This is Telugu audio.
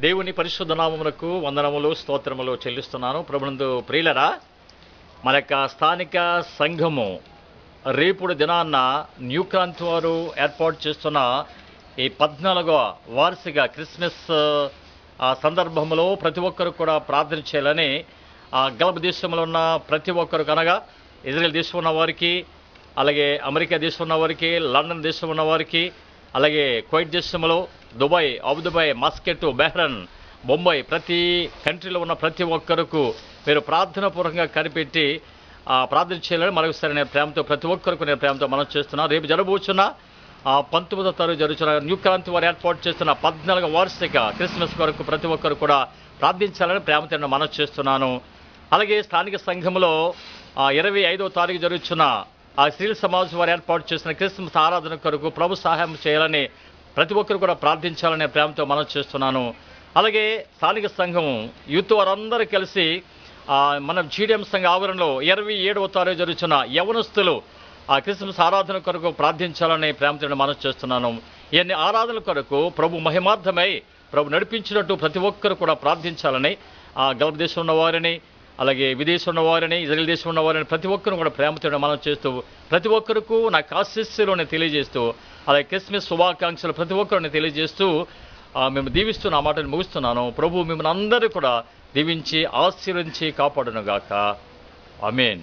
దేవుని పరిశుద్ధ నామమునకు వందనములు స్తోత్రములు చెల్లిస్తున్నాను. ప్రభునందు ప్రియులరా, మన యొక్క స్థానిక సంఘము రేపుడు దినాన్న న్యూక్రాంతి వారు ఏర్పాటు చేస్తున్న ఈ 14వ వార్షిక క్రిస్మస్ సందర్భంలో ప్రతి ఒక్కరు కూడా ప్రార్థన చేయాలని గల్ఫ్ దేశంలో ఉన్న ప్రతి ఒక్కరు, అనగా ఇజ్రాయెల్ దేశం ఉన్న వారికి, అలాగే అమెరికా దేశం ఉన్న వారికి, లండన్ దేశం ఉన్న వారికి, అలాగే కువైట్ దేశంలో, Dubai, Abu Dhabi, mascot, Bahrain, Bombay, ప్రతి కంట్రీలో ఉన్న ప్రతి ఒక్కరికి మీరు ప్రార్థనాపూర్వకంగా కనిపెట్టి ప్రార్థన చేయాలని మరొకసారి నేను ప్రేమతో, ప్రతి ఒక్కరికి నేను ప్రేమతో మనం చేస్తున్నాను. రేపు జరగబోతున్న 19వ తారీఖు జరుగుతున్న న్యూక్రాంతి వారు ఏర్పాటు చేస్తున్న 14వ వార్షిక క్రిస్మస్ కొరకు ప్రతి ఒక్కరు కూడా ప్రార్థించాలని ప్రేమతో నేను మనం చేస్తున్నాను. అలాగే స్థానిక సంఘంలో 25వ తారీఖు జరుగుతున్న స్త్రీల సమాజం వారు ఏర్పాటు చేసిన క్రిస్మస్ ఆరాధన కొరకు ప్రభు సహాయం చేయాలని ప్రతి ఒక్కరు కూడా ప్రార్థించాలని ప్రేమతో మనం చేస్తున్నాను. అలాగే స్థానిక సంఘం యూత్ వారందరూ కలిసి మన జీడిఎం సంఘ ఆవరణలో 27వ తారీఖు జరుగుతున్న యవనస్తులు క్రిస్మస్ ఆరాధన కొరకు ప్రార్థించాలని ప్రేమతో మనం చేస్తున్నాను. ఇవన్నీ ఆరాధన కొరకు ప్రభు మహిమార్థమై ప్రభు నడిపించినట్టు ప్రతి ఒక్కరు కూడా ప్రార్థించాలని గల్ఫ్ దేశం ఉన్న వారిని, అలాగే విదేశం ఉన్న వారిని, ఇజ్రాయెల్ దేశం ఉన్న వారిని ప్రతి ఒక్కరు కూడా ప్రేమతో మనం చేస్తూ ప్రతి ఒక్కరికి నాకు ఆశీస్సులను తెలియజేస్తూ, అలాగే క్రిస్మస్ శుభాకాంక్షలు ప్రతి ఒక్కరిని తెలియజేస్తూ మేము దీవిస్తూ నా మాటను ముగిస్తున్నాను. ప్రభు మిమ్మల్ని అందరూ కూడా దీవించి ఆశీర్వదించి కాపాడునుగాక. ఆమేన్.